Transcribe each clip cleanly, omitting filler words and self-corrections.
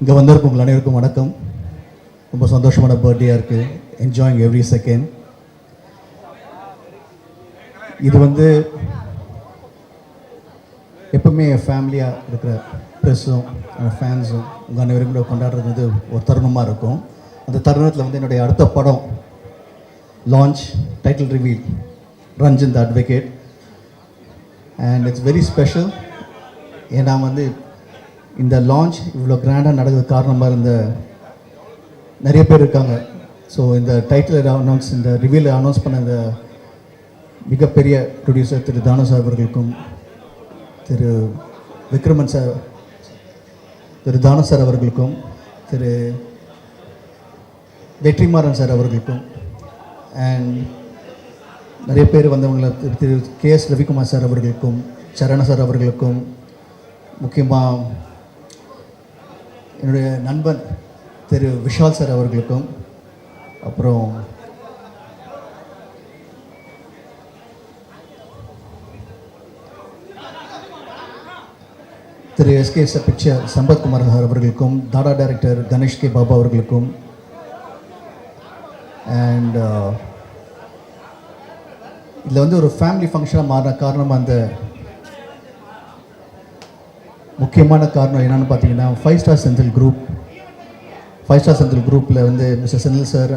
இங்கே வந்திருக்கும் உங்கள் அனைவருக்கும் வணக்கம். ரொம்ப சந்தோஷமான பர்த்டேயாக இருக்குது. Enjoying every second. இது வந்து எப்பவுமே ஃபேமிலியாக இருக்கிற ப்ரெஸ்ஸும் ஃபேன்ஸும் உங்கள் அனைவரும் கூட கொண்டாடுறது வந்து ஒரு தருணமாக இருக்கும். அந்த தருணத்தில் வந்து என்னுடைய அடுத்த படம் launch, title reveal, Ranjan the advocate. And it's very special. ஏன்னா வந்து இந்த லான்ச் இவ்வளோ கிராண்டாக நடக்கிறதுக்கு காரணமாக இருந்த நிறைய பேர் இருக்காங்க. ஸோ இந்த டைட்டில் அனௌன்ஸ், இந்த ரிவீல் அனௌன்ஸ் பண்ண இந்த மிகப்பெரிய ப்ரொடியூசர் திரு தானு சார் அவர்களுக்கும், திரு விக்ரமன் சார், திரு தானு சார் அவர்களுக்கும், திரு வெற்றிமாறன் சார் அவர்களுக்கும், அண்ட் நிறைய பேர் வந்தவங்களை திரு KS ரவிக்குமார் சார் அவர்களுக்கும், சரண சார் அவர்களுக்கும், முக்கியமாக என்னுடைய நண்பன் திரு விஷால் சார் அவர்களுக்கும், அப்புறம் திரு SK பிக்சர் சம்பத்குமார் சார் அவர்களுக்கும், தாடா டைரக்டர் கணேஷ் கே பாபா அவர்களுக்கும், அண்ட் இதில் வந்து ஒரு ஃபேமிலி ஃபங்க்ஷனாக மாறின காரணம், அந்த முக்கியமான காரணம் என்னென்னு பார்த்தீங்கன்னா 5 star Senthil group. 5 star Senthil குரூப்பில் வந்து mister Senthil sir,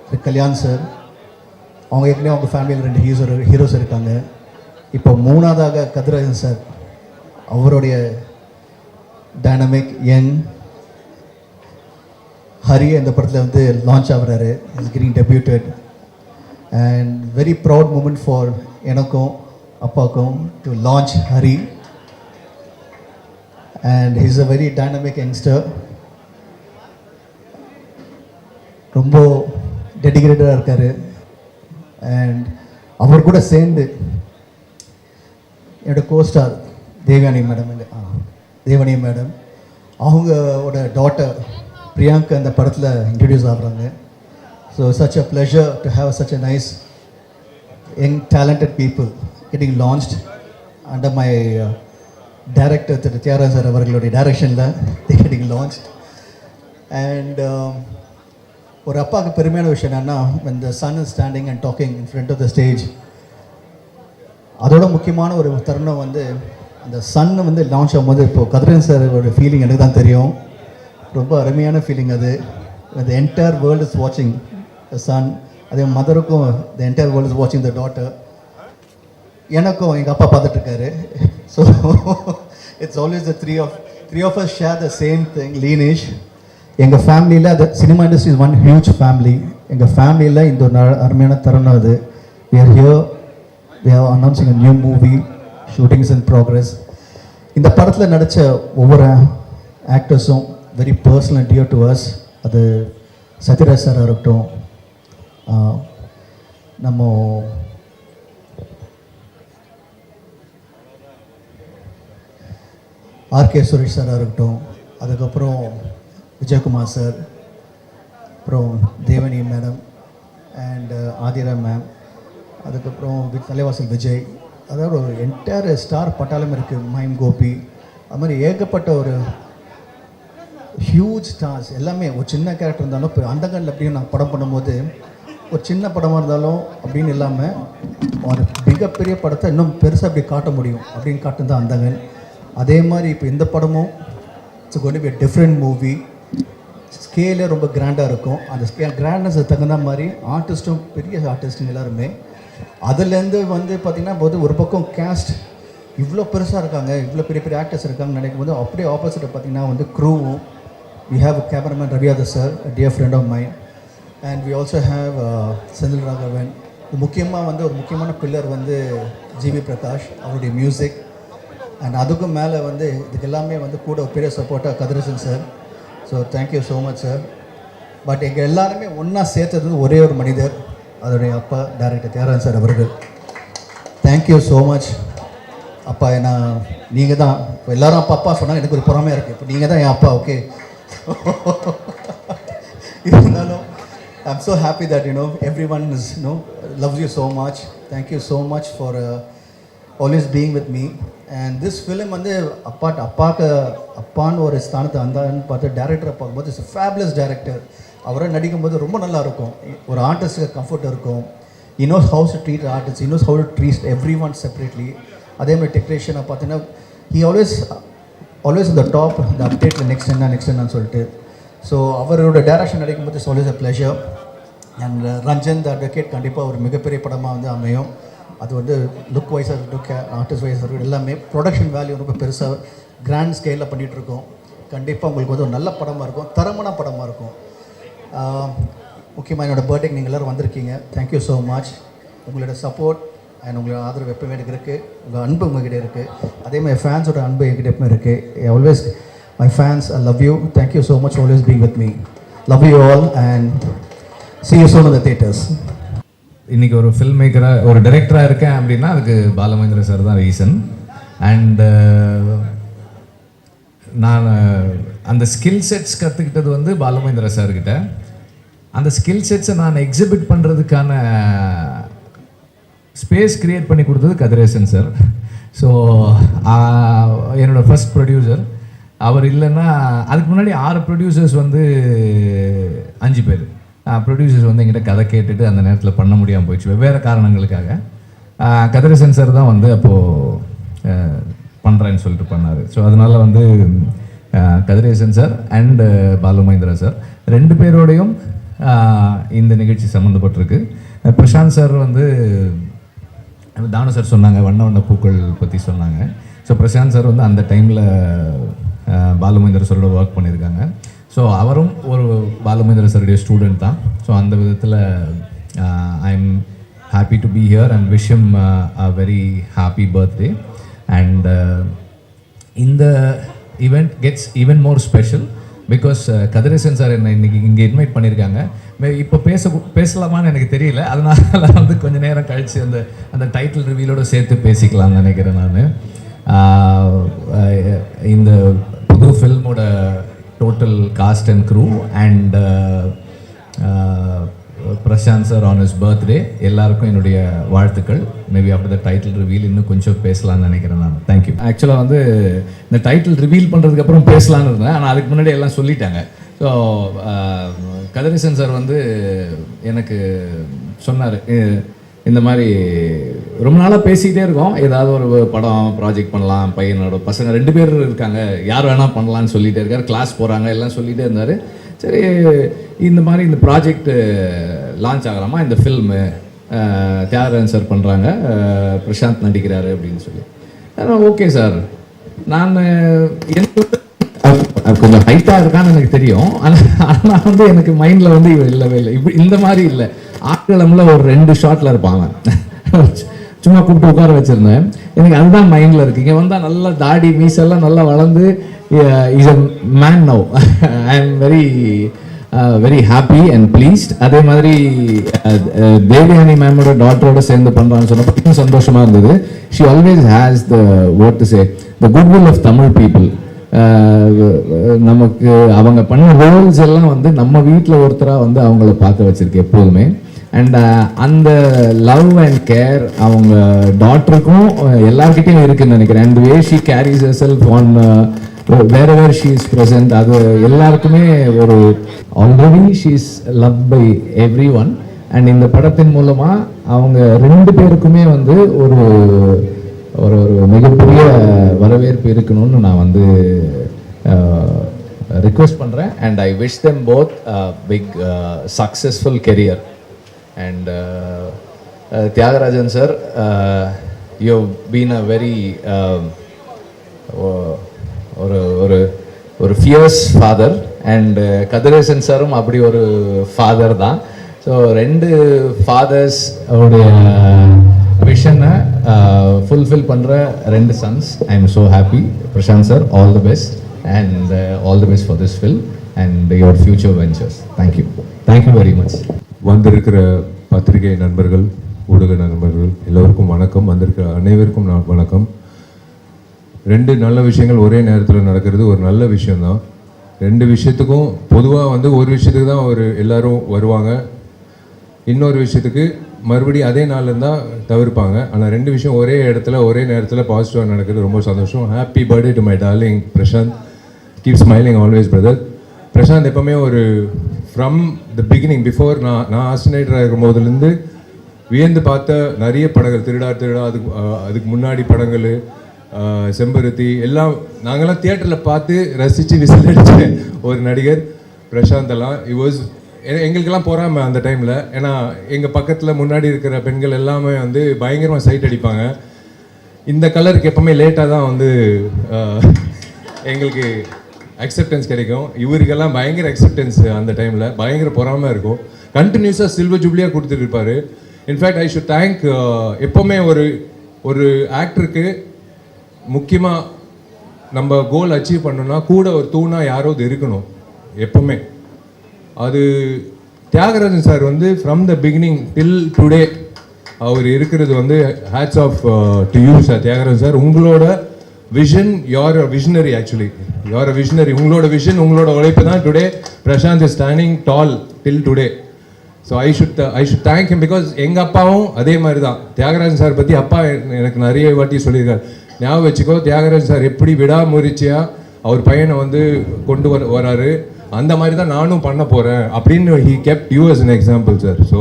Thiru Kalyan sir, அவங்க ஏற்கனவே அவங்க ஃபேமிலியில் 2 ஹீரோஸ் இருக்காங்க. இப்போ 3ஆவதாக கதிரவன் சார், அவருடைய டைனமிக் யங் ஹரியை இந்த படத்தில் வந்து லான்ச் ஆகுறாரு. Is getting debuted and very proud moment for எனக்கும் அப்பாவுக்கும் to launch Hari. And he's a very dynamic youngster. ரொம்ப டெடிகேட்டடாக இருக்கார். அண்ட் அவர் கூட சேர்ந்து என்னோடய கோஸ்டார் தேவயானி மேடம், அவங்களோட டாட்டர் பிரியாங்கா அந்த படத்தில் இன்ட்ரடியூஸ் ஆகுறாங்க. So such a pleasure to have such a nice young talented people getting launched under my director Thiru Thiagarajan sir அவர்களுடைய டைரக்ஷனில் கெட்டிங் லான்ச்ட். அண்ட் ஒரு அப்பாவுக்கு பெருமையான விஷயம் என்னென்னா, when the son is standing and talking in front of the stage, அதோட முக்கியமான ஒரு தருணம் வந்து அந்த சன் வந்து லான்ச் ஆகும்போது, இப்போது கதிரவன் சாரோட ஃபீலிங் எனக்கு தான் தெரியும். ரொம்ப அருமையான ஃபீலிங் அது. the entire world is watching the son. அதே மதருக்கும் the entire world is watching the daughter. எனக்கும் எங்கள் அப்பா பார்த்துட்ருக்காரு. So it's always the three of us share the same thing, lineage. எங்கள் ஃபேமிலியில் அது cinema industry is one huge family. எங்கள் ஃபேமிலியில் இந்த ஒரு அருமையான தருணம் அது. we are here, we are announcing a new movie, shooting is in progress. இந்த படத்தில் நடித்த ஒவ்வொரு ஆக்டர்ஸும் very personal and dear to us. அது சத்யராஜ் சாராக இருக்கட்டும், நம்ம RK சுரேஷ் சாராக இருக்கட்டும், அதுக்கப்புறம் விஜயகுமார் சார், அப்புறம் தேவனி மேடம் அண்ட் ஆதிரா மேம், அதுக்கப்புறம் தலைவாசல் விஜய், அதாவது ஒரு என்டையர் ஸ்டார் பட்டாளம் இருக்குது. மைம் கோபி, அது மாதிரி ஏகப்பட்ட ஒரு ஹியூஜ் ஸ்டார்ஸ் எல்லாமே. ஒரு சின்ன கேரக்டர் இருந்தாலும் இப்போ அந்தகனில் அப்படியும் நான் படம் பண்ணும்போது ஒரு சின்ன படமாக இருந்தாலும் அப்படின்னு இல்லாமல் ஒரு மிகப்பெரிய படத்தை இன்னும் பெருசாக அப்படி காட்ட முடியும் அப்படின்னு காட்டுதான் அந்தகன். அதே மாதிரி இப்போ இந்த படமும் it's going to be a different movie. ஸ்கேலே ரொம்ப கிராண்டாக இருக்கும். அந்த கிராண்ட்னஸ் தகுந்த மாதிரி ஆர்டிஸ்ட்டும் பெரிய ஆர்டிஸ்ட்டுங்க எல்லாருமே. அதுலேருந்து வந்து பார்த்திங்கன்னா போது ஒரு பக்கம் கேஸ்ட் இவ்வளோ பெருசாக இருக்காங்க, இவ்வளோ பெரிய பெரிய ஆக்டர்ஸ் இருக்காங்கன்னு நினைக்கும் போது, அப்படியே ஆப்போசிட்டை பார்த்திங்கன்னா வந்து க்ரூவும், we have a cameraman Raviada sir, a dear friend of mine, and we also have Senthil Raghavan. முக்கியமாக வந்து ஒரு முக்கியமான பில்லர் வந்து GB பிரகாஷ், அவருடைய மியூசிக். அண்ட் அதுக்கும் மேலே வந்து இதுக்கு எல்லாமே வந்து கூட ஒரு பெரிய சப்போர்ட்டாக Kathiresan sir. So thank you so much sir. But எங்கள் எல்லாருமே ஒன்றா சேர்த்தது வந்து ஒரே ஒரு மனிதர், அதோடைய அப்பா டைரக்டர் தியாகராஜன் சார் அவர்கள். தேங்க்யூ ஸோ மச் அப்பா. ஏன்னா நீங்கள் தான் இப்போ எல்லோரும் அப்பா சொன்னாங்க, எனக்கு ஒரு பொறாமையாக இருக்குது. இப்போ நீங்கள் தான் என் அப்பா. ஓகே, இருந்தாலும் I'm so happy that everyone is loves you so much. Thank you so much for always being with me. And this film வந்து அப்பான்னு ஒரு ஸ்தானத்தை அந்தான்னு பார்த்து டேரக்டரை பார்க்கும்போது இட்ஸ் ஃபேபுலஸ் டேரக்டர். அவரை நடிக்கும்போது ரொம்ப நல்லா இருக்கும். ஒரு ஆர்டிஸ்ட்டுக்கு கம்ஃபர்ட் இருக்கும். he knows how to treat artists, he knows how to treat everyone separately. அதே மாதிரி டெக்னீஷியனை பார்த்தீங்கன்னா he always on the top, the update next என்னன்னு சொல்லிட்டு. ஸோ அவரோட டேரக்ஷன் நடிக்கும்போது it's always a pleasure. And Ranjan the advocate கண்டிப்பாக ஒரு மிகப்பெரிய படமாக வந்து அமையும். அது வந்து லுக் வைஸாக இருக்கட்டும், ஆர்டிஸ்ட் வைஸாக இருக்கட்டும், எல்லாமே ப்ரொடக்ஷன் வேல்யூ ரொம்ப பெருசாக கிராண்ட் ஸ்கேலில் பண்ணிகிட்ருக்கோம். கண்டிப்பாக உங்களுக்கு வந்து ஒரு நல்ல படமாக இருக்கும், தரமான படமாக இருக்கும். முக்கியமாக என்னோடய பர்த்டேக்கு நீங்கள் எல்லோரும் வந்திருக்கீங்க. Thank you so much. உங்களோட சப்போர்ட் அண்ட் உங்களோட ஆதரவு எப்பவுமே எனக்கு இருக்குது. உங்கள் அன்பு உங்ககிட்ட இருக்குது. அதேமாதிரி ஃபேன்ஸோட அன்பு என்கிட்ட எப்பவுமே இருக்குது. Always my fans, I love you. Thank you so much always being with me. Love you all and see you soon in the theaters. இன்றைக்கி ஒரு ஃபில்ம் மேக்கராக ஒரு டைரக்டராக இருக்கேன் அப்படின்னா அதுக்கு பாலமகேந்திர சார் தான் ரீசன். அண்டு நான் அந்த ஸ்கில் செட்ஸ் கற்றுக்கிட்டது வந்து பாலமகேந்திர சார்கிட்ட. அந்த ஸ்கில் செட்ஸை நான் எக்ஸிபிட் பண்ணுறதுக்கான ஸ்பேஸ் க்ரியேட் பண்ணி கொடுத்தது கதிரேசன் சார். ஸோ என்னோடய ஃபர்ஸ்ட் ப்ரொடியூசர் அவர் இல்லைன்னா அதுக்கு முன்னாடி 6 ப்ரொடியூசர்ஸ் வந்து 5 பேர் ப்ரொடியூசர்ஸ் வந்து எங்கிட்ட கதை கேட்டுட்டு அந்த நேரத்தில் பண்ண முடியாமல் போயிடுச்சு வெவ்வேறு காரணங்களுக்காக. கதிரேசன் சார் தான் வந்து அப்போது பண்ணுறேன்னு சொல்லிட்டு பண்ணார். ஸோ அதனால் வந்து Kathiresan sir and Balu Mahendra sir 2 பேரோடையும் இந்த நிகழ்ச்சி சம்மந்தப்பட்டிருக்கு. பிரசாந்த் சார் வந்து தானு சார் சொன்னாங்க, வண்ண வண்ண பூக்கள் பற்றி சொன்னாங்க. ஸோ பிரசாந்த் சார் வந்து அந்த டைமில் பாலுமகேந்திர சாரோட ஒர்க் பண்ணியிருக்காங்க. ஸோ அவரும் ஒரு பாலுமகேந்திர சாருடைய ஸ்டூடெண்ட் தான். ஸோ அந்த விதத்தில் I am happy to be here and wish him a very happy birthday. And இந்த event gets even more special because Kathiresan sir என்னை இன்றைக்கி இங்கே இன்வைட் பண்ணியிருக்காங்க. இப்போ பேசலாமான்னு எனக்கு தெரியல, அதனால வந்து கொஞ்சம் நேரம் கழித்து அந்த டைட்டில் ரிவீலோடு சேர்த்து பேசிக்கலாம்னு நினைக்கிறேன் நான். இந்த புது ஃபில்மோட total cast and crew and Prashanth sir on his birthday எல்லாருக்கும் என்னுடைய வாழ்த்துக்கள். Maybe after the title reveal இன்னும் கொஞ்சம் பேசலாம்னு நினைக்கிறேன் நான். தேங்க்யூ. ஆக்சுவலாக வந்து இந்த டைட்டில் ரிவீல் பண்ணுறதுக்கப்புறம் பேசலான்னு இருந்தேன், ஆனால் அதுக்கு முன்னாடி எல்லாம் சொல்லிட்டாங்க. ஸோ கதிரேசன் சார் வந்து எனக்கு சொன்னார், இந்த மாதிரி ரொம்ப நாளாக பேசிக்கிட்டே இருக்கோம், ஏதாவது ஒரு படம் ப்ராஜெக்ட் பண்ணலாம், பையனோட பசங்க 2 பேர் இருக்காங்க, யார் வேணால் பண்ணலான்னு சொல்லிகிட்டே இருக்கார், கிளாஸ் போகிறாங்க எல்லாம் சொல்லிகிட்டே இருந்தார். சரி இந்த மாதிரி இந்த ப்ராஜெக்ட் லான்ச் ஆகலாமா, இந்த ஃபில்மு தியாகராஜன் சார் பண்ணுறாங்க, பிரசாந்த் நடிக்கிறாரு அப்படின்னு சொல்லி. ஓகே சார், நான் எனக்கு கொஞ்சம் ஹைட்டாக இருக்கான்னு எனக்கு தெரியும், ஆனால் வந்து எனக்கு மைண்டில் வந்து இல்லவே இல்லை. இப்படி இந்த மாதிரி இல்லை, ஆட்களம்ல ஒரு 2 ஷாட்டில் இருப்பாங்க, சும்மா கூப்பிட்டு உட்கார வச்சுருந்தேன். எனக்கு அதுதான் மைண்டில் இருக்குது. இங்கே வந்தால் நல்லா தாடி மீசெல்லாம் நல்லா வளர்ந்து is a man now. I am very happy and pleased. அதே மாதிரி தேவயானி மேமோட டாட்டரோட சேர்ந்து பண்ணுறான்னு சொன்னப்போ இன்னும் சந்தோஷமாக இருந்தது. She always has the word to say the goodwill of Tamil people. நமக்கு அவங்க பண்ண ரோல்ஸ் எல்லாம் வந்து நம்ம வீட்டில் ஒருத்தராக வந்து அவங்கள பார்க்க வச்சிருக்கு எப்போதுமே. அண்ட் அந்த லவ் அண்ட் கேர் அவங்க டாட்டருக்கும் எல்லார்கிட்டையும் இருக்குன்னு நினைக்கிறேன். And way she carries herself on wherever she is present, அது எல்லாருக்குமே ஒரு already she is love by everyone. And இந்த படத்தின் மூலமாக அவங்க 2 பேருக்குமே வந்து ஒரு ஒரு மிகப்பெரிய வரவேற்பு இருக்கணும்னு நான் வந்து ரிக்வெஸ்ட் பண்ணுறேன். And I wish them both big successful career. And Thiagarajan sir, you been a very ஒரு ஃபியர்ஸ் ஃபாதர். அண்ட் கதிரேசன் சாரும் அப்படி ஒரு ஃபாதர் தான். ஸோ 2 ஃபாதர்ஸ் உடைய விஷனை ஃபுல்ஃபில் பண்ணுற 2 sons. I am so happy. Prashanth sir, all the best and all the best for this film and your future ventures. Thank you. Thank you very much. வந்திருக்கிற பத்திரிகை நண்பர்கள், ஊடக நண்பர்கள் எல்லோருக்கும் வணக்கம். வந்திருக்கிற அனைவருக்கும் வணக்கம். 2 நல்ல விஷயங்கள் ஒரே நேரத்தில் நடக்கிறது ஒரு நல்ல விஷயந்தான். 2 விஷயத்துக்கும் பொதுவாக வந்து ஒரு விஷயத்துக்கு தான் எல்லாரும் வருவாங்க, இன்னொரு விஷயத்துக்கு மறுபடியும் அதே நாள் இருந்தால் தவிர்ப்பாங்க. ஆனால் ரெண்டு விஷயம் ஒரே இடத்துல ஒரே நேரத்தில் பாசிட்டிவாக நடக்கிறது ரொம்ப சந்தோஷம். Happy birthday to my darling Prashanth. Keep smiling always brother. Prashanth எப்போவுமே ஒரு ஃப்ரம் த பிகினிங் பிஃபோர் நான் ஆஸ்டினேட்டராக இருக்கும் போதுலேருந்து வியந்து பார்த்த நிறைய படங்கள், திருடா அதுக்கு முன்னாடி படங்கள், செம்பருத்தி எல்லாம் நாங்கள்லாம் தியேட்டரில் பார்த்து ரசித்து விசில் அடித்த ஒரு நடிகர் பிரசாந்த் எல்லாம். எங்களுக்கெல்லாம் போகாமல் அந்த டைமில், ஏன்னா எங்கள் பக்கத்தில் முன்னாடி இருக்கிற பெண்கள் எல்லாமே வந்து பயங்கரமாக சைட் அடிப்பாங்க. இந்த கலருக்கு எப்போவுமே லேட்டாக தான் வந்து எங்களுக்கு அக்செப்டன்ஸ் கிடைக்கும். இவருக்கெல்லாம் பயங்கர அக்செப்டன்ஸ் அந்த டைமில், பயங்கர பொறாமல் இருக்கும். கண்டினியூஸாக சில்வர் ஜூப்ளியாக கொடுத்துட்டு இருப்பார். இன்ஃபேக்ட் ஐ ஷுட் தேங்க், எப்போவுமே ஒரு ஆக்டருக்கு முக்கியமாக நம்ம கோல் அச்சீவ் பண்ணணும்னா கூட ஒரு தூணாக யாராவது இருக்கணும் எப்போவுமே. அது தியாகராஜன் சார் வந்து from the beginning till today அவர் இருக்கிறது வந்து hats off to you sir. Thiyagarajan sir, உங்களோட vision, you're a visionary. Actually you're a visionary. உங்களோட விஷன், உங்களோட உழைப்பு தான் today Prashanth is standing tall till today. So I should thank him. Because எங்கள் அப்பாவும் அதே மாதிரி தான். தியாகராஜன் சார் பற்றி அப்பா எனக்கு நிறைய வாட்டி சொல்லியிருக்காரு. ஞாபகம் வச்சுக்கோ, தியாகராஜன் சார் எப்படி விடாமுயற்சியாக அவர் பையனை வந்து கொண்டு வராரு, அந்த மாதிரி தான் நானும் பண்ண போகிறேன் அப்படின்னு he kept you as an example sir. So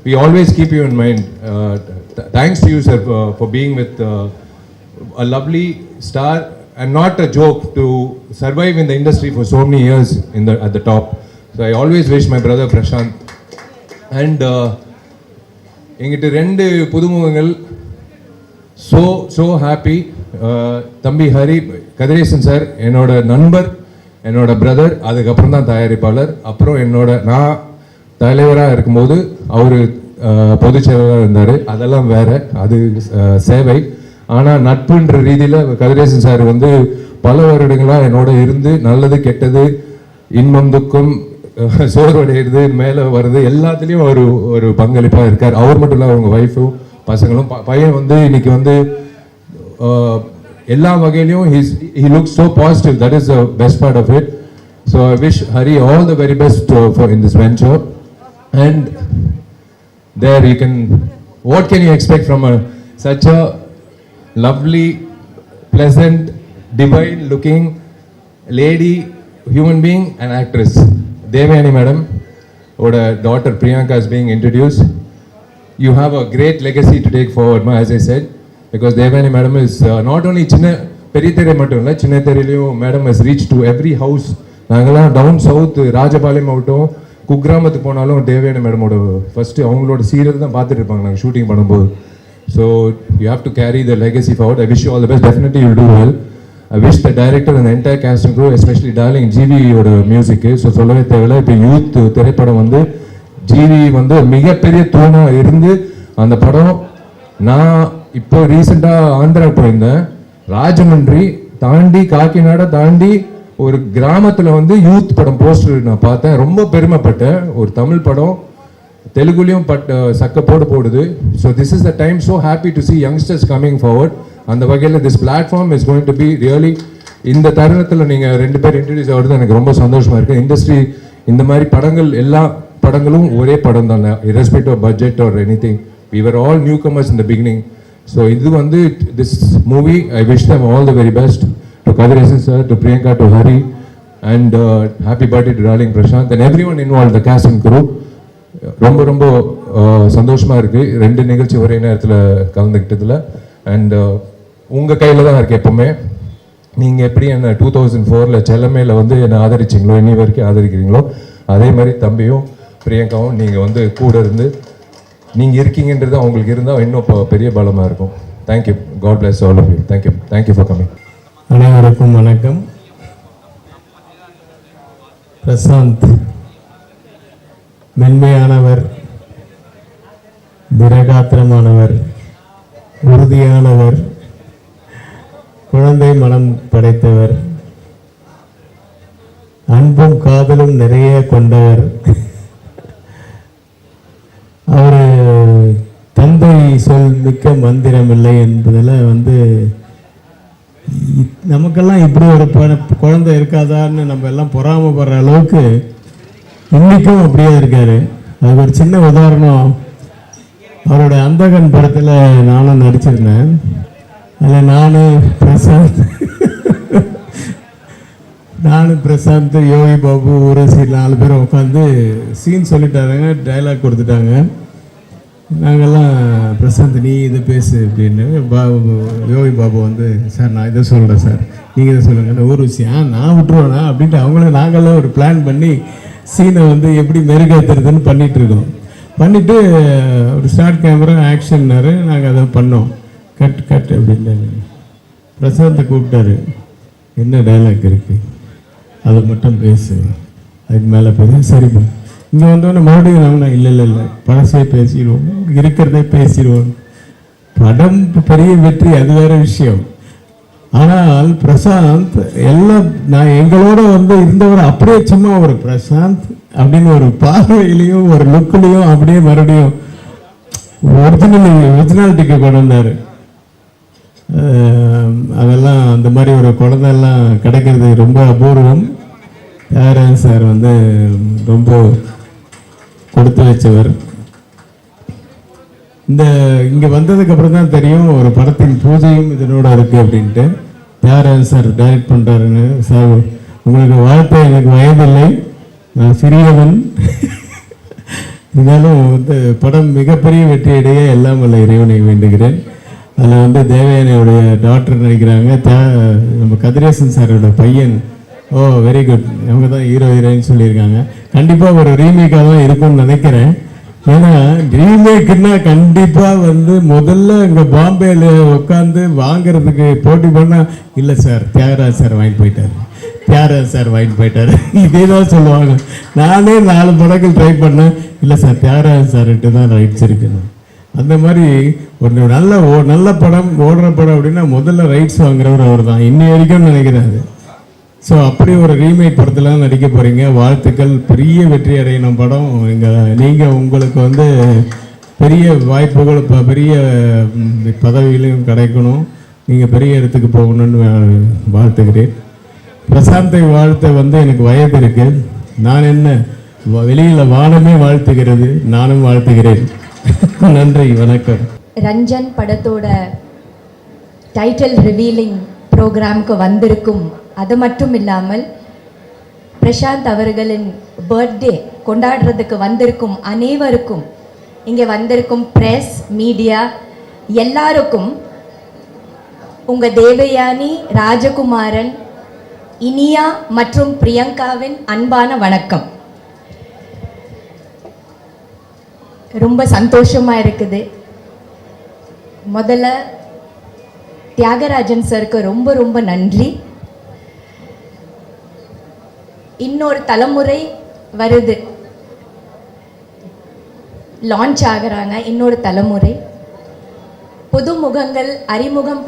we always keep you in mind. Thanks to you sir for being with a lovely star and not a joke to survive in the industry for so many years at the top. So I always wish my brother Prashant and எங்கிட்ட ரெண்டு புதுமுகங்கள் so happy. தம்பி Hari Kathiresan sir என்னோட நண்பர், என்னோட brother, அதுக்கப்புறம் தான் தயாரிப்பாளர். அப்புறம் நான் தலைவராக இருக்கும்போது அவர் பொதுச் செயலாளராக இருந்தார். அதெல்லாம் வேற, அது சேவை. ஆனால் நட்புன்ற ரீதியில் கதிரேசன் சார் வந்து பல வருடங்களாக என்னோட இருந்து நல்லது கெட்டது, இன்பம் துக்கம், சோர்வடைகிறது, மேலே வருது, எல்லாத்துலேயும் ஒரு பங்களிப்பாக இருக்கார். அவர் மட்டும் இல்லை, அவங்க ஒய்ஃபும் பசங்களும். பையன் வந்து இன்னைக்கு வந்து எல்லா வகையிலையும் he looks so positive. That is the best part of it. So I wish Hari all the very best for in this venture. And there you can, what can you expect from such a lovely, pleasant, divine looking lady, human being and actress. Devayani madam, oda daughter Priyanka is being introduced. You have a great legacy to take forward, as I said. Because Devayani madam is not only சின்ன பெரிய தெரு மட்டும் இல்லை, சின்ன தெருலையும் madam has reached to every house. நாங்கள்லாம் town south Rajapalayam ஆகட்டும், குக்கிராமத்துக்கு போனாலும் தேவயானி மேடமோட ஃபஸ்ட்டு அவங்களோட சீரியல் தான் பார்த்துட்டு இருப்பாங்க நாங்கள் ஷூட்டிங் பண்ணும்போது. So you have to carry the legacy forward. I wish you all the best. Definitely you do well. I wish the director and entire cast and crew, especially darling ஜிவியோட மியூசிக்கு. So சொல்லவே தேவையில்லை. இப்போ youth திரைப்படம் வந்து GV வந்து மிகப்பெரிய தூணாக இருந்து அந்த படம். நான் இப்போ ரீசெண்டாக ஆந்திரா போயிருந்தேன். ராஜமன்றி தாண்டி காக்கிநாடா தாண்டி ஒரு கிராமத்தில் வந்து யூத் படம் போஸ்டர் நான் பார்த்தேன். ரொம்ப பெருமைப்பட்டேன். ஒரு தமிழ் படம் தெலுங்குலையும் சக்கப்போடு போடுது. So this is the time. So happy to C youngsters coming forward. அந்த வகையில் this platform is going to be really. இந்த தருணத்தில் நீங்கள் ரெண்டு பேர் இன்ட்ரடியூஸ் ஆகிறது எனக்கு ரொம்ப சந்தோஷமாக இருக்குது. இண்டஸ்ட்ரி இந்த மாதிரி படங்கள், எல்லா படங்களும் ஒரே படம் தான், irrespective of budget or anything. We were all newcomers in the beginning. So இது வந்து this movie, I wish them all the very best. To Kadiresan sir, to Priyanka, to Hari, and happy birthday to darling Prashant and everyone involved, the cast and crew. ரொம்ப ரொம்ப சந்தோஷமாக இருக்குது ரெண்டு நிகழ்ச்சி ஒரே நேரத்தில் கலந்துக்கிட்டதில். அண்ட் உங்கள் கையில் தான் இருக்குது எப்போவுமே. நீங்கள் எப்படி என்னை 2004 செல்லமேல வந்து என்னை ஆதரிச்சிங்களோ, இன்னி வரைக்கும் ஆதரிக்கிறீங்களோ, அதே மாதிரி தம்பியும் பிரியங்காவும் நீங்கள் வந்து கூட இருந்து நீங்கள் இருக்கீங்கன்றது அவங்களுக்கு இருந்தால் இன்னும் பெரிய பலமாக இருக்கும். Thank you. God bless all of you. Thank you. Thank you for coming. அனைவருக்கும் வணக்கம். பிரசாந்த் மென்மையானவர், திரகாத்திரமானவர், உறுதியானவர், குழந்தை மனம் படைத்தவர், அன்பும் காதலும் நிறைய கொண்டவர். அவர் தந்தை சொல் மிக்க மந்திரம் இல்லை என்பதில் வந்து நமக்கெல்லாம் இப்படி ஒரு குழந்தை இருக்காதான்னு நம்ம எல்லாம் பொறாமப்படுற அளவுக்கு இன்றைக்கும் அப்படியே இருக்கார். அது ஒரு சின்ன உதாரணம். அவரோட அந்தகன் படத்தில் நானும் நடிச்சிருந்தேன். அதில் நானும் பிரசாந்த், யோகி பாபு, ஊரசி 4 பேரும் உட்காந்து சீன் சொல்லிட்டாங்க, டைலாக் கொடுத்துட்டாங்க. நாங்கள்லாம் பிரசாந்த் நீ இதை பேசு அப்படின்னு, யோகி பாபு வந்து சார் நான் இதை சொல்கிறேன் சார் நீங்கள் இதை சொல்லுங்கள், ஊர்வசி நான் விட்டுருவேண்ணா அப்படின்ட்டு அவங்கள நாங்கள்லாம் ஒரு பிளான் பண்ணி சீனை வந்து எப்படி மெருகேற்றுறதுன்னு பண்ணிகிட்ருக்கோம். பண்ணிவிட்டு ஒரு ஸ்டார்ட் கேமரா ஆக்ஷன்னாரு. நாங்கள் அதை பண்ணோம். கட் அப்படின்னு பிரசாந்தை கூப்பிட்டாரு. என்ன டைலாக் இருக்குது அதை மட்டும் பேசு, அதுக்கு மேலே பேச சரிப்பா. இங்கே வந்தோடனே மறுபடியும் நாங்கள் இல்லை பழசே பேசிடுவோம், இருக்கிறதே பேசிடுவோம். படம் பெரிய வெற்றி, அது வேறு விஷயம். ஆனால் பிரசாந்த் எல்லாம் நான் எங்களோட வந்து இருந்தவர் அப்படியே சும்மா ஒரு பிரசாந்த் அப்படின்னு ஒரு பார்வையிலையும் ஒரு லுக்லையும் அப்படியே மறுபடியும் ஒரிஜினாலிட்டிக்கு கொண்டு வந்தார். அதெல்லாம் அந்த மாதிரி ஒரு குழந்தையெல்லாம் கிடைக்கிறது ரொம்ப அபூர்வம். தியாகராஜன் சார் வந்து ரொம்ப கொடுத்து வச்சவர். இங்கே வந்ததுக்கு அப்புறம் தான் தெரியும் ஒரு படத்தின் பூஜையும் இதனோட இருக்குது அப்படின்ட்டு. தியாகராஜன் சார் டைரக்ட் பண்ணுறாருன்னு. சார் உங்களுக்கு வாழ்க்கை, எனக்கு வயதில்லை, நான் சிறியவன். இருந்தாலும் வந்து படம் மிகப்பெரிய வெற்றியடைய எல்லாம் வல்ல இறைவனை வேண்டுகிறேன். அதில் வந்து தேவயானையோடைய டாக்டர் நடிக்கிறாங்க. நம்ம கதிரேசன் சாரோட பையன். ஓ வெரி குட். அவங்க தான் ஹீரோயின் சொல்லியிருக்காங்க. கண்டிப்பாக ஒரு ரீமேக்காக தான் இருக்கும்னு நினைக்கிறேன். ஏன்னா ரீமேக்குன்னா கண்டிப்பாக வந்து முதல்ல இங்கே பாம்பேயில் உட்காந்து வாங்கிறதுக்கு போட்டி பண்ணால் இல்லை சார் தியாகராஜ் சார் வாங்கிட்டு போயிட்டார், தியாகராஜ் சார் வாங்கிட்டு போயிட்டார், இதே தான் சொல்லுவாங்க. நானே 4 படங்கள் ட்ரை பண்ணேன். இல்லை சார் தியாகராஜ் சார்கிட்ட தான் ரைட்ஸ் இருக்குன்னு. அந்த மாதிரி ஒரு நல்ல படம், ஓடுற படம் அப்படின்னா முதல்ல ரைட்ஸ் வாங்குறவர் அவர் தான் இன்னி வரைக்கும் நினைக்கிறாரு. ஸோ அப்படி ஒரு ரீமேக் படத்தில் நடிக்க போகிறீங்க. வாழ்த்துக்கள். பெரிய வெற்றி அடையணும் படம். நீங்கள் உங்களுக்கு வந்து பெரிய வாய்ப்புகள், பெரிய பதவியிலும் கிடைக்கணும், நீங்கள் பெரிய இடத்துக்கு போகணும்னு வாழ்த்துக்கிறேன். பிரசாந்தை வாழ்த்த வந்து எனக்கு வயது இருக்கு. நான் என்ன வெளியில் வானமே வாழ்த்துகிறது, நானும் வாழ்த்துகிறேன். நன்றி, வணக்கம். ரஞ்சன் படத்தோட டைட்டில் ரிவீலிங் ப்ரோக்ராமுக்கு வந்திருக்கும். அது மட்டும் இல்லாமல் பிரசாந்த் அவர்களின் பர்த்டே கொண்டாடுறதுக்கு வந்திருக்கும் அனைவருக்கும், இங்கே வந்திருக்கும் பிரஸ், மீடியா எல்லாருக்கும் உங்கள் தேவயானி, ராஜகுமாரன், இனியா மற்றும் பிரியங்காவின் அன்பான வணக்கம். ரொம்ப சந்தோஷமாக இருக்குது. முதல்ல தியாகராஜன் சாருக்கு ரொம்ப ரொம்ப நன்றி. இன்னொரு தலைமுறை வருது, லான்ச் ஆகுறாங்க. இன்னொரு தலைமுறை புது முகங்கள் அறிமுகம்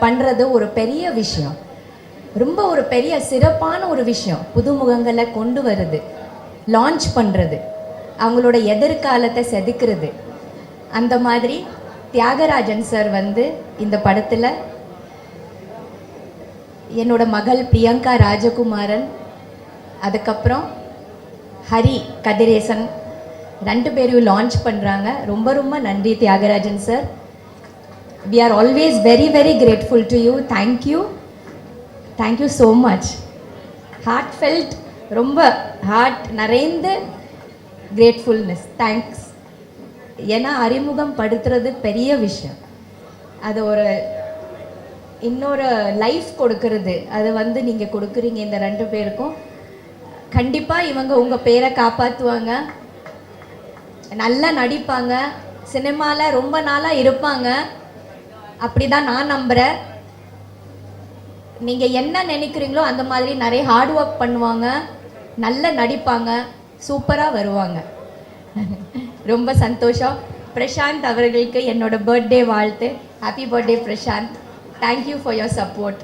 பண்ணுறது ஒரு பெரிய விஷயம், ரொம்ப ஒரு பெரிய சிறப்பான ஒரு விஷயம். புது முகங்களை கொண்டு வருது, லான்ச் பண்ணுறது, அவங்களோட எதிர்காலத்தை செதுக்கிறது. அந்த மாதிரி தியாகராஜன் சார் வந்து இந்த படத்தில் என்னோட மகள் பிரியங்கா ராஜகுமாரன், அதுக்கப்புறம் ஹரி கதிரேசன் 2 பேரையும் லான்ச் பண்ணுறாங்க. ரொம்ப ரொம்ப நன்றி Thiagarajan sir. We are always very very grateful to you. Thank you so much. Heartfelt, ரொம்ப ஹார்ட் நிறைந்த கிரேட்ஃபுல்னஸ். தேங்க்ஸ். ஏன்னா அறிமுகம் படுத்துறது பெரிய விஷயம். அது ஒரு இன்னொரு லைஃப் கொடுக்கறது, அது வந்து நீங்கள் கொடுக்குறீங்க இந்த 2 பேருக்கும். கண்டிப்பாக இவங்க உங்கள் பேரை காப்பாற்றுவாங்க, நல்லா நடிப்பாங்க, சினிமாவில் ரொம்ப நாளாக இருப்பாங்க. அப்படி தான் நான் நம்புகிறேன். நீங்கள் என்ன நினைக்கிறீங்களோ அந்த மாதிரி நிறைய ஹார்ட் ஒர்க் பண்ணுவாங்க, நல்லா நடிப்பாங்க, சூப்பராக வருவாங்க. ரொம்ப சந்தோஷம். பிரசாந்த் அவர்களுக்கு என்னோட பர்த்டே வாழ்த்து. Happy birthday Prashanth. Thank you for your support.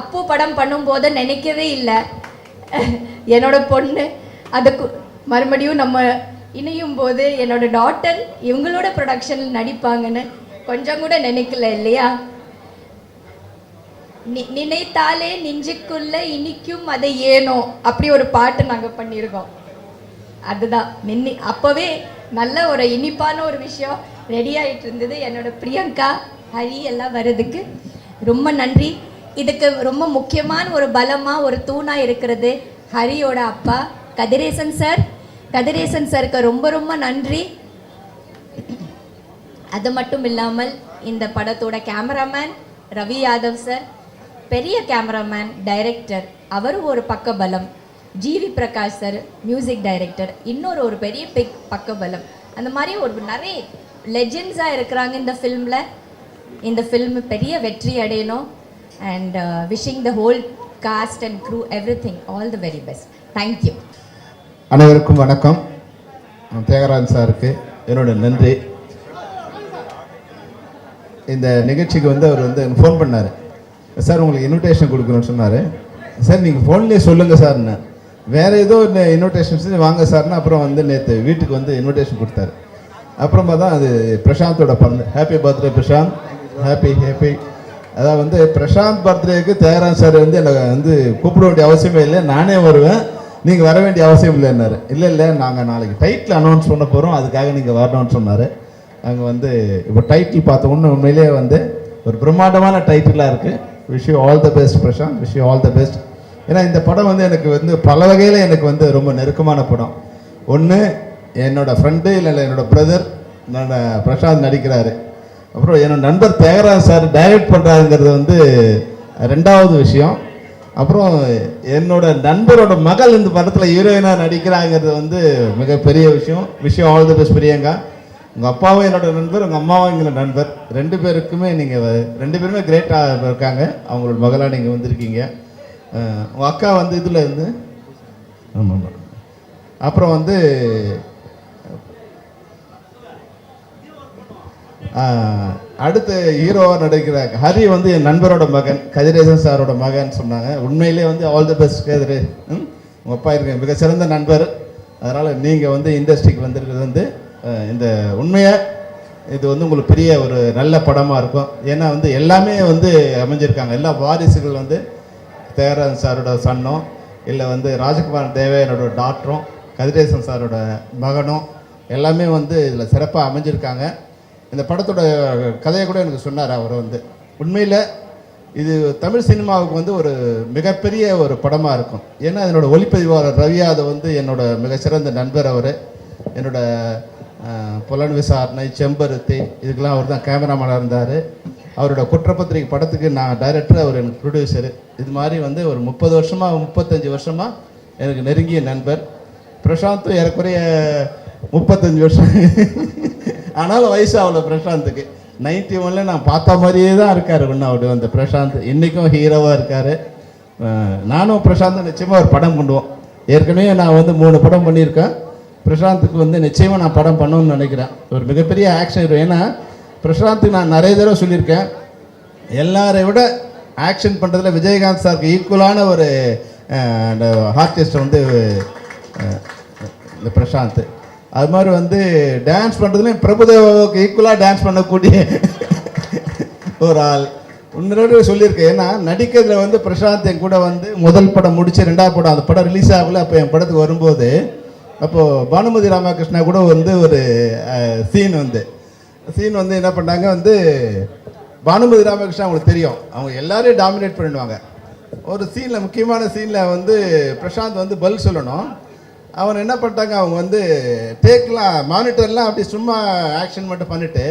அப்போ படம் பண்ணும்போது நினைக்கவே இல்லை என்னோட பொண்ணு அதுக்கு மறுபடியும் நம்ம இணையும் போது என்னோட டாட்டர் இவங்களோட ப்ரொடக்ஷனில் நடிப்பாங்கன்னு கொஞ்சம் கூட நினைக்கல இல்லையா? நினைத்தாலே நெஞ்சுக்குள்ள இனிக்கும் அதை ஏனோ அப்படி ஒரு பாட்டு நாங்கள் பண்ணியிருக்கோம். அதுதான் அப்போவே நல்ல ஒரு இனிப்பான ஒரு விஷயம் ரெடி ஆகிட்டு இருந்தது. என்னோட பிரியங்கா, ஹரி எல்லாம் வர்றதுக்கு ரொம்ப நன்றி. இதுக்கு ரொம்ப முக்கியமான ஒரு பலமாக ஒரு தூணாக இருக்கிறது ஹரியோட அப்பா கதிரேசன் சார். கதிரேசன் சாருக்கு ரொம்ப ரொம்ப நன்றி. அது மட்டும் இல்லாமல் இந்த படத்தோட கேமராமேன் ரவி யாதவ் சார், பெரிய கேமராமேன், டைரக்டர், அவரும் ஒரு பக்கபலம். GV Prakash sir music director, இன்னொரு ஒரு பெரிய பக்கபலம். அந்த மாதிரி ஒரு நிறைய லெஜெண்ட்ஸாக இருக்கிறாங்க இந்த ஃபில்மில். இந்த ஃபில்ம் பெரிய வெற்றி அடையணும். And wishing the whole cast and crew everything all the very best. Thank you. அனைவருக்கும் வணக்கம். தியாகராஜன் சாருக்கு என்னோட நன்றி. இந்த நிகழ்ச்சிக்கு வந்து அவர் வந்து ஃபோன் பண்ணார். சார் உங்களுக்கு இன்விடேஷன் கொடுக்கணும்னு சொன்னார். சார் நீங்கள் ஃபோன்லேயே சொல்லுங்கள் சார்ன்னு. வேறு ஏதோ இன்விடேஷன் வாங்க சார்னு அப்புறம் வந்து நேற்று வீட்டுக்கு வந்து இன்விடேஷன் கொடுத்தாரு. அப்புறமா தான் அது பிரசாந்தோட பிறந்த. Happy birthday Prashanth, happy happy. அதாவது வந்து பிரசாந்த் பர்த்டேக்கு தியாகராஜன் சார் வந்து என்னை வந்து கூப்பிட வேண்டிய அவசியமே இல்லை, நானே வருவேன், நீங்கள் வர வேண்டிய அவசியம் இல்லைன்னாரு. இல்லை நாங்கள் நாளைக்கு டைட்டில் அனௌன்ஸ் பண்ண போகிறோம், அதுக்காக நீங்கள் வரணும்னு சொன்னார். அங்கே வந்து இப்போ டைட்டில் பார்த்த ஒன்று உண்மையிலேயே வந்து ஒரு பிரம்மாண்டமான டைட்டிலாக இருக்குது. Wish you all the best Prashanth, wish you all the best. ஏன்னா இந்த படம் வந்து எனக்கு வந்து பல வகையில் எனக்கு வந்து ரொம்ப நெருக்கமான படம். ஒன்று என்னோடய ஃப்ரெண்டு, இல்லை என்னோடய பிரதர் பிரசாந்த் நடிக்கிறாரு. அப்புறம் என்னோட நண்பர் தியாகராஜ் சார் டைரக்ட் பண்ணுறாருங்கிறது வந்து ரெண்டாவது விஷயம். அப்புறம் என்னோட நண்பரோட மகள் இந்த படத்தில் ஹீரோயினாக நடிக்கிறாங்கிறது வந்து மிகப்பெரிய விஷயம். Wish you all the best Priyanka. உங்கள் அப்பாவும் என்னோட நண்பர், உங்கள் அம்மாவும் எங்களோட நண்பர். ரெண்டு பேருக்குமே நீங்கள் ரெண்டு பேருமே கிரேட்டாக இருக்காங்க. அவங்களோட மகளாக நீங்கள் வந்திருக்கீங்க. உங்கள் அக்கா வந்து இதில் இருந்து ஆமாம். அப்புறம் வந்து அடுத்து ஹீரோவாக நடிக்கிற ஹரி வந்து என் நண்பரோட மகன், கதிரேசன் சாரோட மகன் சொன்னாங்க. உண்மையிலே வந்து ஆல் தி பெஸ்ட் கதிரே. உங்கள் அப்பா இருக்க மிகச்சிறந்த நண்பர். அதனால் நீங்கள் வந்து இண்டஸ்ட்ரிக்கு வந்திருக்கிறது வந்து இந்த உண்மையாக இது வந்து உங்களுக்கு பெரிய ஒரு நல்ல படமாக இருக்கும். ஏன்னா வந்து எல்லாமே வந்து அமைஞ்சிருக்காங்க. எல்லா வாரிசுகள் வந்து தியாகராஜன் சாரோட சன்னும், இல்லை வந்து ராஜகுமார் தேவையனோட டாக்டரும், கதிரேசன் சாரோட மகனும் எல்லாமே வந்து இதில் சிறப்பாக அமைஞ்சிருக்காங்க. இந்த படத்தோட கதையை கூட எனக்கு சொன்னார் அவர் வந்து. உண்மையில் இது தமிழ் சினிமாவுக்கு வந்து ஒரு மிகப்பெரிய ஒரு படமாக இருக்கும். ஏன்னா என்னோடய ஒளிப்பதிவாளர் ரவி யாதவ் வந்து என்னோட மிகச்சிறந்த நண்பர். அவர் என்னோட புலன் விசாரணை, செம்பருத்தி, இதுக்கெல்லாம் அவர் தான் கேமராமேனாக இருந்தார். அவரோட குற்றப்பத்திரிகை படத்துக்கு நான் டைரக்டர், அவர் எனக்கு ப்ரொடியூசரு. இது மாதிரி வந்து ஒரு 30 வருஷமாக 35 வருஷமாக எனக்கு நெருங்கிய நண்பர். பிரசாந்தும் ஏறக்குறைய 35 வருஷம். ஆனாலும் வயசு அவ்வளோ பிரசாந்துக்கு 91 நான் பார்த்த மாதிரியே தான் இருக்கார். ஒன்று அவர் அந்த பிரசாந்த் இன்றைக்கும் ஹீரோவாக இருக்கார். நானும் பிரசாந்தும் நிச்சயமாக ஒரு படம் பண்ணுவோம். ஏற்கனவே நான் வந்து 3 படம் பண்ணியிருக்கேன். பிரசாந்துக்கு வந்து நிச்சயமாக நான் படம் பண்ணணும்னு நினைக்கிறேன். ஒரு மிகப்பெரிய ஆக்ஷன் ஹீரோ. ஏன்னா பிரசாந்துக்கு நான் நிறைய தடவை சொல்லியிருக்கேன், எல்லாரை விட ஆக்ஷன் பண்ணுறதுல விஜயகாந்த் சாருக்கு ஈக்குவலான ஒரு ஆர்டிஸ்ட் வந்து இந்த பிரசாந்த். அது மாதிரி வந்து டான்ஸ் பண்ணுறதுலேயும் பிரபுதேவாவுக்கு ஈக்குவலாக டான்ஸ் பண்ணக்கூடிய ஒரு ஆள். இன்னொரு சொல்லியிருக்கேன். ஏன்னா நடிக்கிறதுல வந்து பிரசாந்த் என் கூட வந்து முதல் படம் முடிச்சு 2வது படம், அந்த படம் ரிலீஸ் ஆகல. அப்போ என் படத்துக்கு வரும்போது அப்போது பானுமதி ராமகிருஷ்ணா கூட வந்து ஒரு சீன் வந்து என்ன பண்ணாங்க வந்து, பானுமதி ராமகிருஷ்ணா அவங்களுக்கு தெரியும், அவங்க எல்லாரையும் டாமினேட் பண்ணிடுவாங்க. ஒரு சீனில், முக்கியமான சீனில் வந்து பிரசாந்த் வந்து பதில் சொல்லணும். அவன் என்ன பண்ணிட்டாங்க, அவங்க வந்து டேக்லாம் மானிட்டர்லாம் அப்படி சும்மா ஆக்ஷன் மட்டும் பண்ணிவிட்டு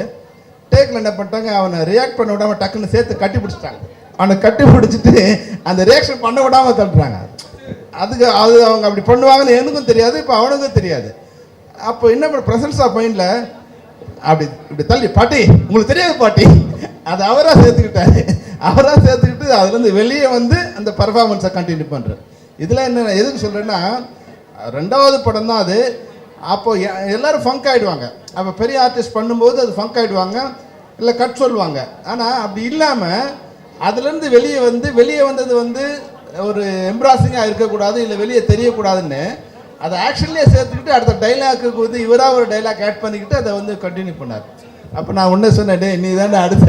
டேக்கில் என்ன பண்ணிட்டாங்க, அவனை ரியாக்ட் பண்ண விடாமல் டக்குன்னு சேர்த்து கட்டி பிடிச்சிட்டாங்க. அவனை கட்டி பிடிச்சிட்டு அந்த ரியாக்ஷன் பண்ண விடாமல் தட்டுறாங்க. அது அவங்க அப்படி பண்ணுவாங்கன்னு எனக்கும் தெரியாது, இப்போ அவனுக்கும் தெரியாது. அப்போ என்ன பண்ண, ப்ரெசன்ஸ் ஆஃப் மைண்டில் அப்படி இப்படி தள்ளி, பாட்டி உங்களுக்கு தெரியாது பாட்டி, அது அவராக சேர்த்துக்கிட்டு அதுலேருந்து வெளியே வந்து அந்த பர்ஃபார்மன்ஸை கண்டினியூ பண்ணுறேன். இதில் என்ன எதுக்கு சொல்கிறேன்னா, 2வது படம் தான் அது. அப்போது எல்லோரும் ஃபங்க் ஆகிடுவாங்க. அப்போ பெரிய ஆர்டிஸ்ட் பண்ணும்போது அது ஃபங்க் ஆகிடுவாங்க, இல்லை கட் சொல்லுவாங்க. ஆனால் அப்படி இல்லாமல் அதுலேருந்து வெளியே வந்தது வந்து ஒரு எம்ப்ராசிங்காக இருக்கக்கூடாது, இல்லை வெளியே தெரியக்கூடாதுன்னு அதை ஆக்ஷன்லேயே சேர்த்துக்கிட்டு அடுத்த டைலாக்கு வந்து இவராக ஒரு டைலாக் ஆட் பண்ணிக்கிட்டு அதை வந்து கண்டினியூ பண்ணார். அப்போ நான் ஒன்றே சொன்னேன், டே நீ தானே அடுத்த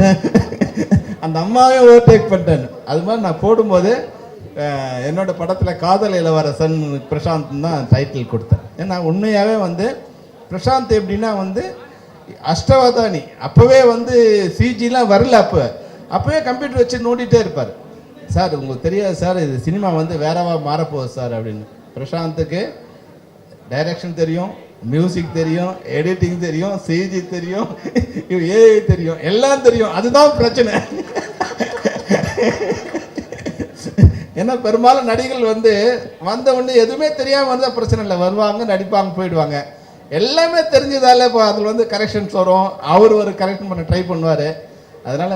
அந்த அம்மாவே ஓவர்டேக் பண்ணிட்டேன். அது மாதிரி நான் போடும்போது என்னோடய படத்தில் காதல் இளவரசன் பிரசாந்த் தான் டைட்டில் கொடுத்தேன். ஏன்னா உண்மையாகவே வந்து பிரசாந்த் எப்படின்னா வந்து அஷ்டவதானி, அப்போவே வந்து சிஜிலாம் வரல, அப்போவே கம்ப்யூட்டர் வச்சு நோண்டிகிட்டே இருப்பார். சார் உங்களுக்கு தெரியாது சார், இது சினிமா வந்து வேறவா மாறப்போகுது சார் அப்படின்னு. பிரசாந்துக்கு டைரக்ஷன் தெரியும், மியூசிக் தெரியும், எடிட்டிங் தெரியும், சிஜி தெரியும், ஏஐ தெரியும், எல்லாம் தெரியும். அதுதான் பிரச்சனை. ஏன்னா பெரும்பாலும் நடிகர்கள் வந்து வந்த உடனே எதுவுமே தெரியாமல் வந்தால் பிரச்சனை இல்லை, வருவாங்க, நடிப்பாங்க, போயிடுவாங்க. எல்லாமே தெரிஞ்சதால இப்போ அதில் வந்து கரெக்ஷன்ஸ் வரும், அவர் ஒரு கரெக்ஷன் பண்ண ட்ரை பண்ணுவார். அதனால்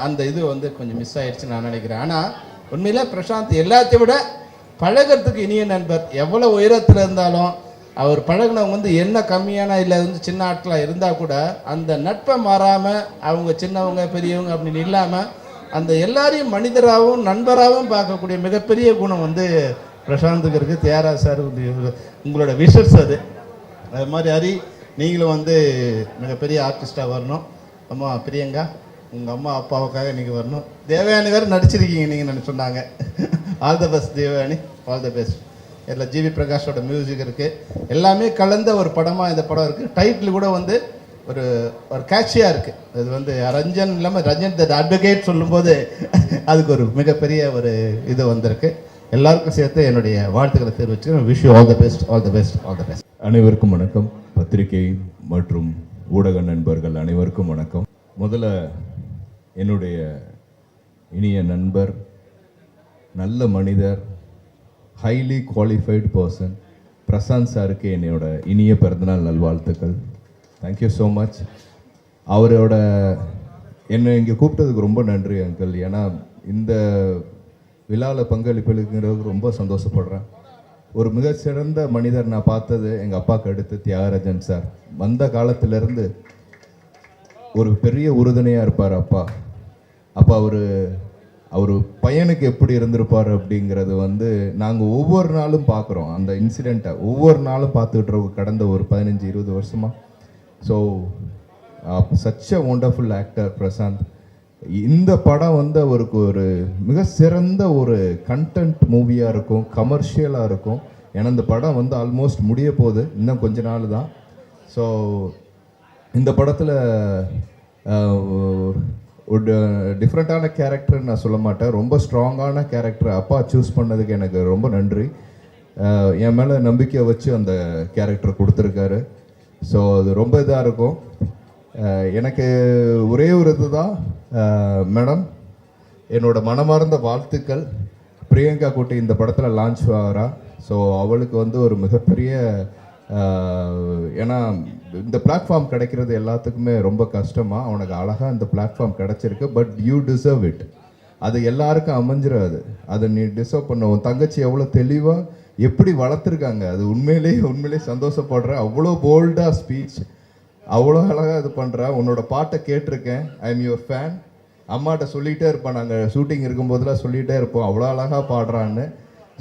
அந்த இது வந்து கொஞ்சம் மிஸ் ஆயிடுச்சுன்னு நான் நினைக்கிறேன். ஆனால் உண்மையில் பிரசாந்த் எல்லாத்தையும் விட பழகிறதுக்கு இனிய நண்பர். எவ்வளோ உயரத்தில் இருந்தாலும் அவர் பழகினவங்க வந்து என்ன கம்மியான இல்லை வந்து சின்ன ஆட்களாக இருந்தால் கூட அந்த நட்பை மாறாமல் அவங்க சின்னவங்க பெரியவங்க அப்படின்னு இல்லாமல் அந்த எல்லாரையும் மனிதராகவும் நண்பராகவும் பார்க்கக்கூடிய மிகப்பெரிய குணம் வந்து பிரசாந்துக்கு இருக்குது. தியாகராஜ சார் உங்களோட விஷஸ் அது மாதிரி. ஹரி, நீங்களும் வந்து மிகப்பெரிய ஆர்டிஸ்டாக வரணும். அம்மா பிரியங்கா, உங்கள் அம்மா அப்பாவுக்காக நீங்கள் வரணும். தேவயானி வேறு நடிச்சிருக்கீங்க நீங்கள் சொன்னாங்க. All the best Devayani, all the best. இதில் ஜிவி பிரகாஷோட மியூசிக் இருக்குது, எல்லாமே கலந்த ஒரு படமாக இந்த படம் இருக்குது. டைட்டில் கூட வந்து ஒரு ஒரு கேட்சியாக இருக்குது. அது வந்து ரஞ்சன் இல்லாமல் ரஞ்சன் த அட்வொகேட் சொல்லும்போது அதுக்கு ஒரு மிகப்பெரிய ஒரு இது வந்திருக்கு. எல்லாருக்கும் சேர்த்து என்னுடைய வாழ்த்துக்களை தெரிவிச்சுக்கிறேன். Wish you all the best, all the best, all the best. அனைவருக்கும் வணக்கம். பத்திரிகை மற்றும் ஊடக நண்பர்கள் அனைவருக்கும் வணக்கம். முதல்ல என்னுடைய இனிய நண்பர், நல்ல மனிதர், ஹைலி குவாலிஃபைடு பர்சன் பிரசாந்த் சாருக்கு என்னோட இனிய பிறந்தநாள் நல்வாழ்த்துக்கள். Thank you so much. அவரோட என்னை இங்கே கூப்பிட்டதுக்கு ரொம்ப நன்றி அங்கிள். ஏன்னா இந்த விழாவில் பங்களிப்புங்கிறது ரொம்ப சந்தோஷப்படுறேன். ஒரு மிகச்சிறந்த மனிதர் நான் பார்த்தது எங்கள் அப்பாவுக்கு அடுத்து தியாகராஜன் சார். வந்த காலத்திலேருந்து ஒரு பெரிய உறுதுணையாக இருப்பார் அப்பா. அப்போ அவர் பையனுக்கு எப்படி இருந்திருப்பார் அப்படிங்கிறது வந்து நாங்கள் ஒவ்வொரு நாளும் பார்க்குறோம். அந்த இன்சிடெண்ட்டை ஒவ்வொரு நாளும் பார்த்துக்கிட்டு இருக்கோம் கடந்த ஒரு 15-20 வருஷமாக. So such a wonderful actor Prashanth. இந்த படம் வந்து அவருக்கு ஒரு மிக சிறந்த ஒரு கண்டென்ட் மூவியாக இருக்கும், கமர்ஷியலாக இருக்கும். ஏன்னா இந்த படம் வந்து ஆல்மோஸ்ட் முடிய போகுது, இன்னும் கொஞ்ச நாள் தான். ஸோ இந்த படத்தில் ஒரு டிஃப்ரெண்ட்டான கேரக்டர் நான் சொல்ல மாட்டேன், ரொம்ப ஸ்ட்ராங்கான கேரக்டர் அப்பா சூஸ் பண்ணதுக்கு எனக்கு ரொம்ப நன்றி. என் மேலே நம்பிக்கை வச்சு அந்த கேரக்டர் கொடுத்துருக்காரு. ஸோ அது ரொம்ப இதாக இருக்கும். எனக்கு ஒரே ஒரு இது தான் மேடம், என்னோட மனமார்ந்த வாழ்த்துக்கள். பிரியங்கா குட்டி இந்த படத்தில் லான்ச் ஆகிறா. ஸோ அவளுக்கு வந்து ஒரு மிகப்பெரிய, ஏன்னா இந்த பிளாட்ஃபார்ம் கிடைக்கிறது எல்லாத்துக்குமே ரொம்ப கஷ்டமாக, அவனுக்கு அழகாக இந்த பிளாட்ஃபார்ம் கிடச்சிருக்கு. But you deserve it. அது எல்லாருக்கும் அமைஞ்சிடாது, அதை நீ டிசர்வ் பண்ண. உன் தங்கச்சி எவ்வளோ தெளிவாக எப்படி வளர்த்துருக்காங்க, அது உண்மையிலே சந்தோஷப்படுற. அவ்வளோ போல்டாக ஸ்பீச், அவ்வளோ அழகாக இது பண்ணுறா. உன்னோட பாட்டை கேட்டிருக்கேன், ஐ எம் யுவர் ஃபேன். அம்மாட்ட சொல்லிகிட்டே இருப்பேன், நாங்கள் ஷூட்டிங் இருக்கும்போதெல்லாம் சொல்லிகிட்டே இருப்போம் அவ்வளோ அழகாக பாடுறான்னு.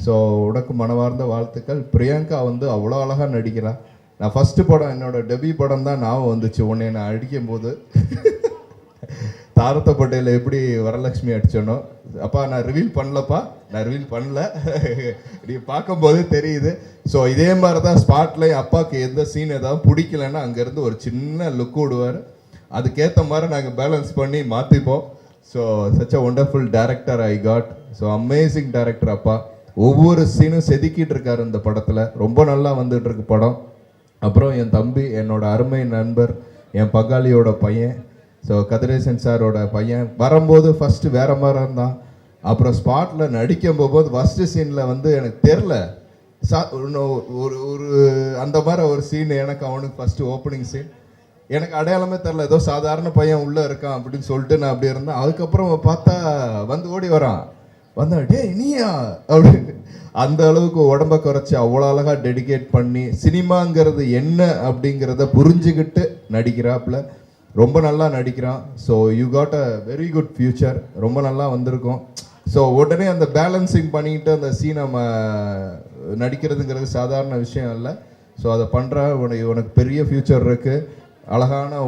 ஸோ உனக்கு மனமார்ந்த வாழ்த்துக்கள். பிரியங்கா வந்து அவ்வளோ அழகாக நடிக்கிறா. நான் ஃபஸ்ட்டு படம், என்னோடய டெபியூ படம் தான் ஞாபகம் வந்துச்சு உன்னை நான் அடிக்கும்போது. தாரத்த பட்டேல எப்படி வரலட்சுமி அடிச்சோனோ, அப்பா நான் ரிவீல் பண்ணல, நீ பார்க்கும்போது தெரியுது. ஸோ இதே மாதிரி தான் ஸ்பாட்லேயும் அப்பாவுக்கு எந்த சீன் ஏதாவது பிடிக்கலன்னா அங்கேருந்து ஒரு சின்ன லுக் விடுவார். அதுக்கேற்ற மாதிரி நாங்கள் பேலன்ஸ் பண்ணி மாற்றிப்போம். So such a wonderful director I got. So amazing director அப்பா. ஒவ்வொரு சீனும் செதுக்கிட்டு இருக்காரு இந்த படத்தில். ரொம்ப நல்லா வந்துட்டு இருக்கு படம். அப்புறம் என் தம்பி, என்னோட அருமை நண்பர், என் பங்காளியோட பையன், ஸோ கதிரேசன் சாரோட பையன். வரும்போது ஃபஸ்ட்டு வேற மாதிரி இருந்தான், அப்புறம் ஸ்பாட்டில் நடிக்கும் போகும்போது ஃபஸ்ட்டு சீனில் வந்து எனக்கு தெரில ஒரு அந்த மாதிரி ஒரு சீன் எனக்கு, அவனுக்கு ஃபஸ்ட்டு ஓப்பனிங் சீன் எனக்கு அடையாளமே தெரில, ஏதோ சாதாரண பையன் உள்ளே இருக்கான் அப்படின்னு சொல்லிட்டு நான் அப்படி இருந்தேன். அதுக்கப்புறம் பார்த்தா வந்து ஓடி வரான், வந்தான், டே இனியா அப்படின்னு. அந்த அளவுக்கு உடம்ப குறைச்சி அவ்வளோ அழகாக டெடிகேட் பண்ணி சினிமாங்கிறது என்ன அப்படிங்கிறத புரிஞ்சுக்கிட்டு நடிக்கிறாப்புல. ரொம்ப நல்லா நடிக்கிறான். So you got a very good future. ரொம்ப நல்லா வந்திருக்கும். ஸோ உடனே அந்த பேலன்சிங் பண்ணிக்கிட்டு அந்த சீனை நடிக்கிறதுங்கிறது சாதாரண விஷயம் இல்லை. ஸோ அதை பண்ணுற உனக்கு பெரிய ஃப்யூச்சர் இருக்குது. அழகான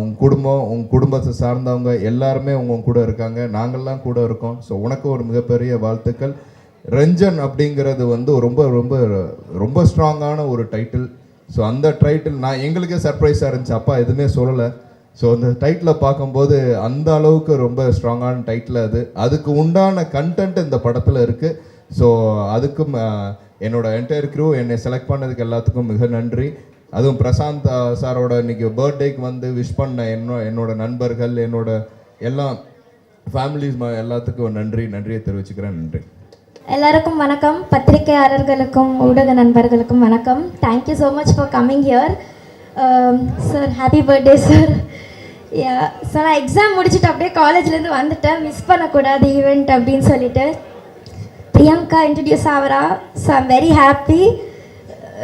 உன் குடும்பம், உன் குடும்பத்தை சார்ந்தவங்க எல்லாருமே உங்க கூட இருக்காங்க, நாங்கள்லாம் கூட இருக்கோம். ஸோ உனக்கு ஒரு மிகப்பெரிய வாழ்த்துக்கள். ரஞ்சன் அப்படிங்கிறது வந்து ரொம்ப ரொம்ப ரொம்ப ஸ்ட்ராங்கான ஒரு டைட்டில். ஸோ அந்த டைட்டில் நான் எங்களுக்கே சர்ப்ரைஸாக இருந்துச்சு, அப்பா எதுவுமே சொல்லலை. ஸோ அந்த டைட்டில் பார்க்கும்போது அந்த அளவுக்கு ரொம்ப ஸ்ட்ராங்கான டைட்டில் அது, அதுக்கு உண்டான கண்டென்ட் இந்த படத்தில் இருக்குது. ஸோ அதுக்கும் என்னோட என்டையர் க்ரூ என்னை செலக்ட் பண்ணதுக்கு எல்லாத்துக்கும் மிக நன்றி. அதுவும் பிரசாந்த் சாரோட இன்னைக்கு பர்த்டேக்கு வந்து விஷ் பண்ண என்னோட நண்பர்கள், என்னோட எல்லா ஃபேமிலிஸ் எல்லாத்துக்கும் நன்றியை தெரிவிச்சுக்கிறேன். நன்றி. எல்லாருக்கும் வணக்கம். பத்திரிகையாளர்களுக்கும் ஊடக நண்பர்களுக்கும் வணக்கம். Thank you so much for coming here. Sir happy birthday sir. Sir நான் எக்ஸாம் முடிச்சுட்டு அப்படியே காலேஜ்லேருந்து வந்துட்டேன், மிஸ் பண்ணக்கூடாது ஈவெண்ட் அப்படின்னு சொல்லிட்டு. பிரியங்கா இன்ட்ரடியூஸ் ஆகிறா. ஸோ ஐம் வெரி ஹாப்பி,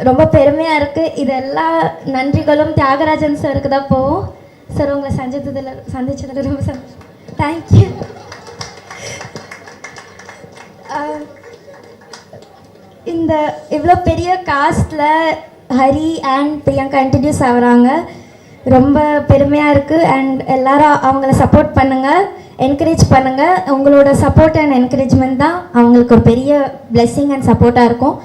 ரொம்ப பெருமையாக இருக்குது. இது எல்லா நன்றிகளும் தியாகராஜன் சாருக்கு தான் போகும். சார் உங்களை சந்திச்சதில் ரொம்ப சந்தோஷம். தேங்க்யூ. இந்த இவ்வளோ பெரிய castle Hari and Priyanka introduce ஆகுறாங்க, ரொம்ப பெருமையாக இருக்குது. அண்ட் எல்லாரும் அவங்கள சப்போர்ட் பண்ணுங்கள், என்கரேஜ் பண்ணுங்கள். உங்களோட சப்போர்ட் அண்ட் என்கரேஜ்மெண்ட் தான் அவங்களுக்கு ஒரு பெரிய பிளெஸ்ஸிங் அண்ட் சப்போர்ட்டாக இருக்கும்.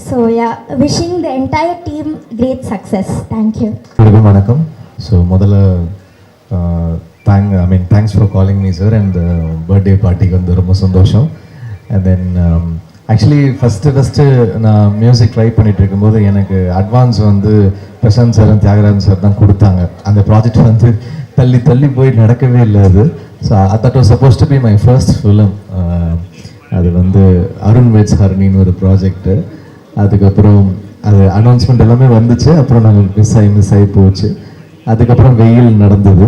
So ya, wishing the entire team great success. Thank you. வணக்கம். ஸோ முதல்ல thanks for calling me sir. And birthday பார்ட்டிக்கு வந்து ரொம்ப சந்தோஷம். அண்ட் தென் ஆக்சுவலி ஃபஸ்ட்டு நான் மியூசிக் ட்ரை பண்ணிட்டு இருக்கும்போது எனக்கு அட்வான்ஸ் வந்து பிரசாந்த் சார் தியாகராஜன் சார் தான் கொடுத்தாங்க. அந்த ப்ராஜெக்ட் வந்து தள்ளி போய் நடக்கவே இல்லை அது. So that was suppose to be my first film. அது வந்து அருண் வெட்ஸ் ஹரணின்னு ஒரு ப்ராஜெக்ட்டு. அதுக்கப்புறம் அது அனௌன்ஸ்மெண்ட் எல்லாமே வந்துச்சு, அப்புறம் நாங்கள் மிஸ் ஆகி போச்சு. அதுக்கப்புறம் வெயில் நடந்தது.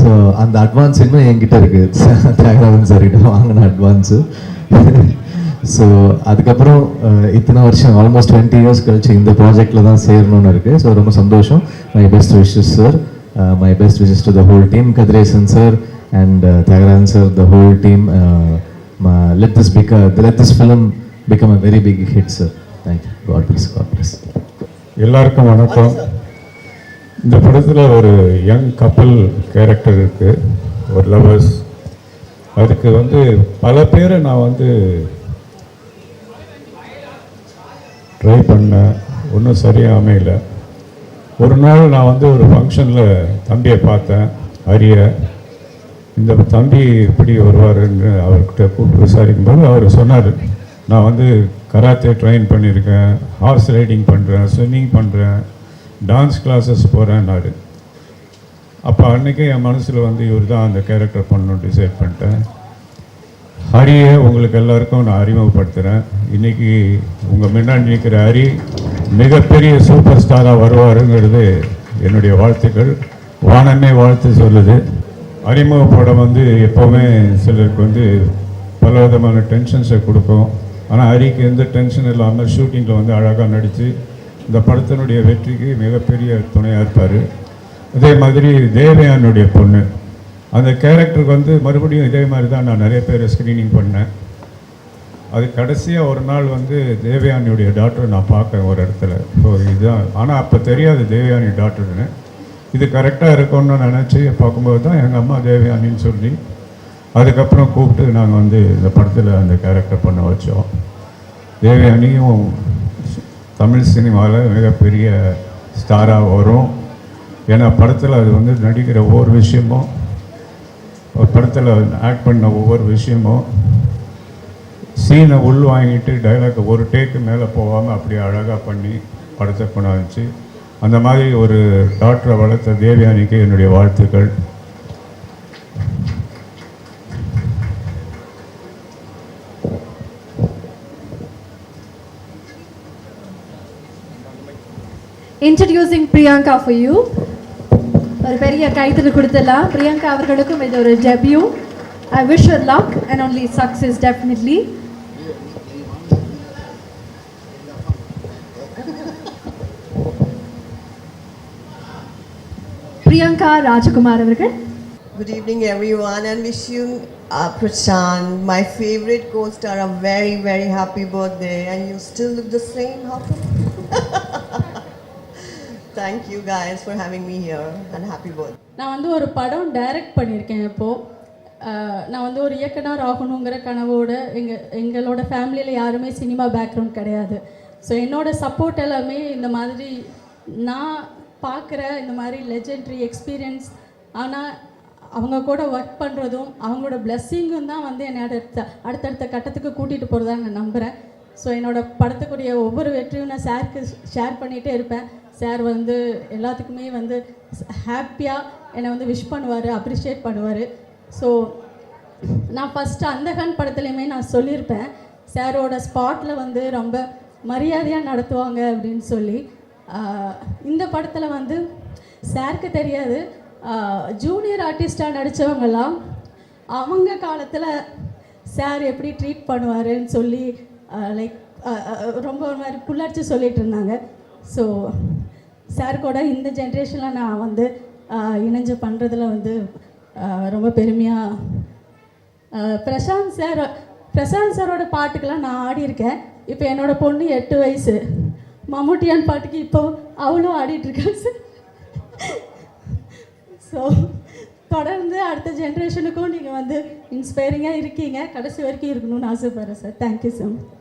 ஸோ அந்த அட்வான்ஸ் இன்னும் என்கிட்ட இருக்குது, தியாகராஜன் சார்கிட்ட வாங்கின அட்வான்ஸு. ஸோ அதுக்கப்புறம் இத்தனை வருஷம் ஆல்மோஸ்ட் 20 years கழிச்சு இந்த ப்ராஜெக்டில் தான் சேரணும்னு இருக்குது. ஸோ ரொம்ப சந்தோஷம். My best wishes sir, my best wishes to the whole team, Kathiresan sir and Thiagarajan sir, the whole team. let this film become a very big hit sir. Thank you. God bless. எல்லாருக்கும் வணக்கம். இந்த படத்தில் ஒரு young கப்பல் character இருக்குது, ஒரு lovers. அதுக்கு வந்து பல பேரை நான் வந்து ட்ரை பண்ணேன், ஒன்றும் சரியாக அமையல. ஒரு நாள் நான் வந்து ஒரு ஃபங்க்ஷனில் தம்பியை பார்த்தேன், ஹரிய. இந்த தம்பி இப்படி வருவாருன்னு அவர்கிட்ட கூப்பிட்டு விசாரிக்கும்போது அவர் சொன்னார், நான் வந்து கராத்தே ட்ரெயின் பண்ணியிருக்கேன், ஹார்ஸ் ரைடிங் பண்ணுறேன், ஸ்விம்மிங் பண்ணுறேன், டான்ஸ் கிளாஸஸ் போகிறேன்னாரு. அப்போ அன்றைக்கே என் மனசில் வந்து இவர் தான் அந்த கேரக்டர் பண்ணணும்னு டிசைட் பண்ணிட்டேன். ஹரியை உங்களுக்கு எல்லாருக்கும் நான் அறிமுகப்படுத்துகிறேன். இன்றைக்கி உங்கள் முன்னாடி நிற்கிற ஹரி மிகப்பெரிய சூப்பர் ஸ்டாராக வருவாருங்கிறது என்னுடைய வாழ்த்துக்கள். வானமே வாழ்த்து சொல்லுது. அறிமுக படம் வந்து எப்போவுமே சிலருக்கு வந்து பல விதமான டென்ஷன்ஸை கொடுக்கும். ஆனால் ஹரிக்கு எந்த டென்ஷன் இல்லாமல் ஷூட்டிங்கில் வந்து அழகாக நடித்து இந்த படத்தினுடைய வெற்றிக்கு மிகப்பெரிய துணையாக இருப்பார். அதே மாதிரி தேவயானுடைய பொண்ணு, அந்த கேரக்டருக்கு வந்து மறுபடியும் இதே மாதிரி தான் நான் நிறைய பேர் ஸ்க்ரீனிங் பண்ணேன். அது கடைசியாக ஒரு நாள் வந்து தேவயானியுடைய டாக்டரை நான் பார்க்கேன் ஒரு இடத்துல. ஸோ இதுதான், ஆனால் அப்போ தெரியாது தேவயானி டாக்டர்னு. இது கரெக்டாக இருக்கும்னு நினச்சி பார்க்கும்போது தான் எங்கள் அம்மா தேவயானின்னு சொல்லி அதுக்கப்புறம் கூப்பிட்டு நாங்கள் வந்து இந்த படத்தில் அந்த கேரக்டர் பண்ண வச்சோம். தேவயானியும் தமிழ் சினிமாவில் மிகப்பெரிய ஸ்டாராக வரும். ஏன்னா படத்தில் அது வந்து நடிக்கிற ஒவ்வொரு விஷயமும், ஒரு படத்தில் ஆக்ட் பண்ண ஒவ்வொரு விஷயமும், சீனை உள் வாங்கிட்டு டைலாக் ஒரு டேக்கு மேலே போகாமல் அப்படி அழகாக பண்ணி படத்தை கொண்டாந்துச்சு. அந்த மாதிரி ஒரு டாக்டரை வளர்த்த தேவயானிக்கு என்னுடைய வாழ்த்துக்கள். Introducing Priyanka for you. ஒரு பெரிய கைத்தறி கொடுத்துடலாம். பிரியங்கா அவர்களுக்கும் இது ஒரு debut. I wish her luck and only success definitely. Priyanka Rajakumar அவர்கள். Good evening everyone and wish you Prashant, my favorite co-star, a very very happy birthday, and you still look the same. How come? Thank you guys for having me here and happy birthday. நான் வந்து ஒரு படம் direct பண்ணியிருக்கேன். இப்போது நான் வந்து ஒரு இயக்குனர் ஆகணுங்கிற கனவோடு எங்களோட ஃபேமிலியில் யாருமே சினிமா பேக்ரவுண்ட் கிடையாது. ஸோ என்னோட சப்போர்ட் எல்லாமே இந்த மாதிரி நான் பார்க்குற இந்த மாதிரி லெஜெண்டரி எக்ஸ்பீரியன்ஸ், ஆனால் அவங்க கூட ஒர்க் பண்ணுறதும் அவங்களோட பிளெஸ்ஸிங்கும் தான் வந்து என்னை அடுத்தடுத்த கட்டத்துக்கு கூட்டிகிட்டு போகிறதா நான் நம்புகிறேன். ஸோ என்னோடய படத்துக்குரிய ஒவ்வொரு வெற்றியும் நான் சாருக்கு ஷேர் பண்ணிகிட்டே இருப்பேன். சார் வந்து எல்லாத்துக்குமே வந்து ஹாப்பியாக என்னை வந்து விஷ் பண்ணுவார், அப்ரிஷியேட் பண்ணுவார். ஸோ நான் ஃபஸ்ட்டு அந்தகன் படத்துலையுமே நான் சொல்லியிருப்பேன், சாரோட ஸ்பாட்டில் வந்து ரொம்ப மரியாதையாக நடத்துவாங்க அப்படின்னு சொல்லி. இந்த படத்தில் வந்து சாருக்கு தெரியாது, ஜூனியர் ஆர்டிஸ்டாக நடித்தவங்கெல்லாம் அவங்க காலத்தில் சார் எப்படி ட்ரீட் பண்ணுவாருன்னு சொல்லி லைக் ரொம்ப ஒரு மாதிரி புல்லடிச்சு சொல்லிகிட்டு இருந்தாங்க. ஸோ சார் கூட இந்த ஜென்ரேஷனில் நான் வந்து இணைஞ்சு பண்ணுறதுல வந்து ரொம்ப பெருமையாக. பிரசாந்த் சாரோட பாட்டுக்கெல்லாம் நான் ஆடியிருக்கேன். இப்போ என்னோடய பொண்ணு 8 வயசு, மம்முட்டியான் பாட்டுக்கு இப்போ அவளும் ஆடிட்டுருக்கேன் சார். ஸோ தொடர்ந்து அடுத்த ஜென்ரேஷனுக்கும் நீங்கள் வந்து இன்ஸ்பைரிங்காக இருக்கீங்க, கடைசி வரைக்கும் இருக்கணும்னு ஆசைப்பட்றேன் சார். Thank you so much.